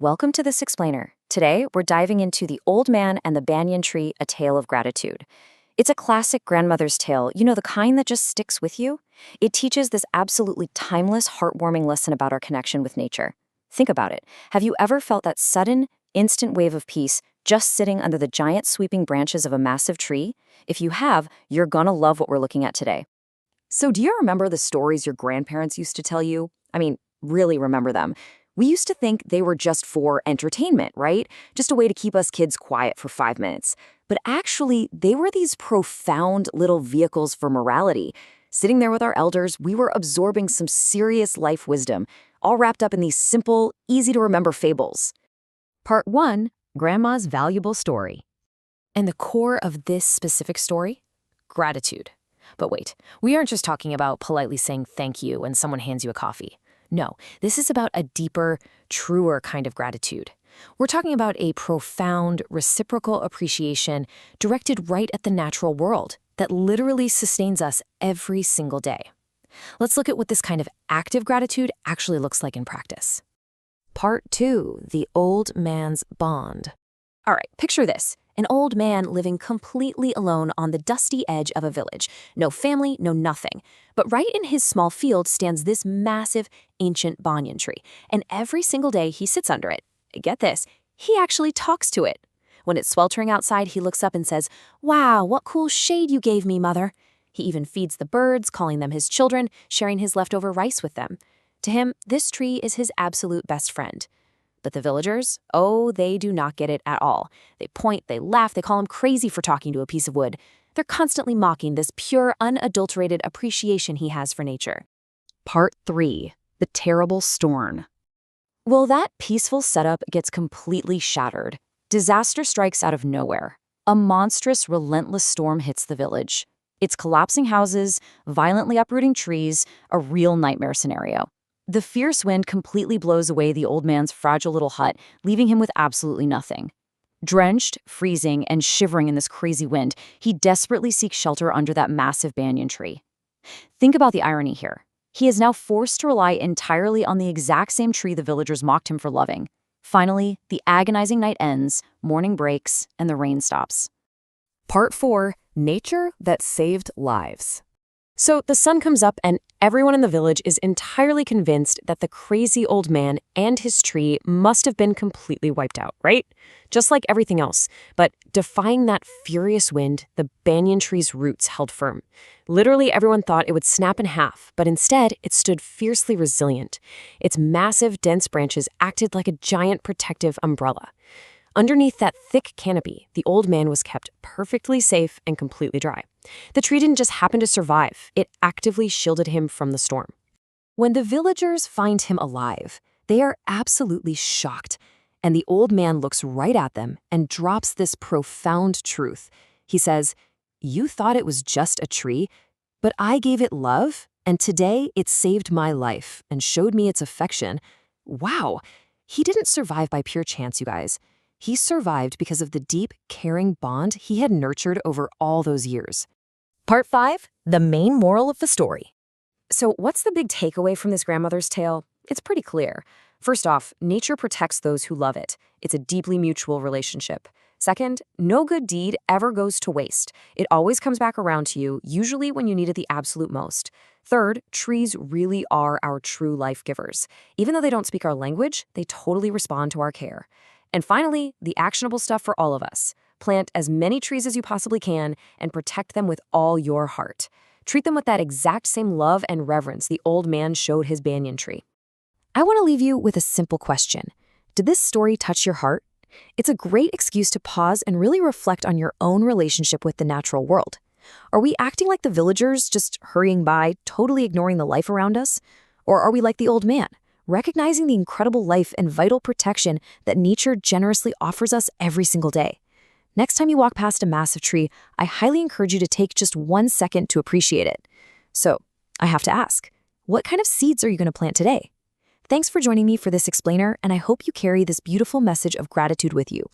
Welcome to This Explainer. Today, we're diving into The Old Man and the Banyan Tree, A Tale of Gratitude. It's a classic grandmother's tale, the kind that just sticks with you. It teaches this absolutely timeless, heartwarming lesson about our connection with nature. Think about it. Have you ever felt that sudden, instant wave of peace just sitting under the giant sweeping branches of a massive tree? If you have, you're gonna love what we're looking at today. So do you remember the stories your grandparents used to tell you? Really remember them. We used to think they were just for entertainment, right? Just a way to keep us kids quiet for 5 minutes. But actually, they were these profound little vehicles for morality. Sitting there with our elders, we were absorbing some serious life wisdom, all wrapped up in these simple, easy-to-remember fables. Part 1, Grandma's Valuable Story. And the core of this specific story? Gratitude. But wait, we aren't just talking about politely saying thank you when someone hands you a coffee. No, this is about a deeper, truer kind of gratitude. We're talking about a profound, reciprocal appreciation directed right at the natural world that literally sustains us every single day. Let's look at what this kind of active gratitude actually looks like in practice. Part 2, The Old Man's Bond. All right, picture this. An old man living completely alone on the dusty edge of a village. No family, no nothing. But right in his small field stands this massive, ancient banyan tree. And every single day he sits under it. Get this, he actually talks to it. When it's sweltering outside, he looks up and says, "Wow, what cool shade you gave me, Mother." He even feeds the birds, calling them his children, sharing his leftover rice with them. To him, this tree is his absolute best friend. But the villagers, they do not get it at all. They point, they laugh, they call him crazy for talking to a piece of wood. They're constantly mocking this pure, unadulterated appreciation he has for nature. Part 3, The Terrible Storm. Well, that peaceful setup gets completely shattered. Disaster strikes out of nowhere. A monstrous, relentless storm hits the village. It's collapsing houses, violently uprooting trees, a real nightmare scenario. The fierce wind completely blows away the old man's fragile little hut, leaving him with absolutely nothing. Drenched, freezing, and shivering in this crazy wind, he desperately seeks shelter under that massive banyan tree. Think about the irony here. He is now forced to rely entirely on the exact same tree the villagers mocked him for loving. Finally, the agonizing night ends, morning breaks, and the rain stops. Part 4, Nature That Saved Lives. So the sun comes up and everyone in the village is entirely convinced that the crazy old man and his tree must have been completely wiped out, right? Just like everything else. But defying that furious wind, the banyan tree's roots held firm. Literally everyone thought it would snap in half, but instead it stood fiercely resilient. Its massive, dense branches acted like a giant protective umbrella. Underneath that thick canopy, the old man was kept perfectly safe and completely dry. The tree didn't just happen to survive, it actively shielded him from the storm. When the villagers find him alive, they are absolutely shocked, and the old man looks right at them and drops this profound truth. He says, "You thought it was just a tree, but I gave it love, and today it saved my life and showed me its affection." Wow! He didn't survive by pure chance, you guys. He survived because of the deep, caring bond he had nurtured over all those years. Part 5, The Main Moral of the Story. So what's the big takeaway from this grandmother's tale? It's pretty clear. First off, nature protects those who love it. It's a deeply mutual relationship. Second, no good deed ever goes to waste. It always comes back around to you, usually when you need it the absolute most. Third, trees really are our true life givers. Even though they don't speak our language, they totally respond to our care. And finally, the actionable stuff for all of us. Plant as many trees as you possibly can and protect them with all your heart. Treat them with that exact same love and reverence the old man showed his banyan tree. I want to leave you with a simple question. Did this story touch your heart? It's a great excuse to pause and really reflect on your own relationship with the natural world. Are we acting like the villagers, just hurrying by, totally ignoring the life around us? Or are we like the old man, recognizing the incredible life and vital protection that nature generously offers us every single day? Next time you walk past a massive tree, I highly encourage you to take just 1 second to appreciate it. So, I have to ask, what kind of seeds are you going to plant today? Thanks for joining me for this explainer, and I hope you carry this beautiful message of gratitude with you.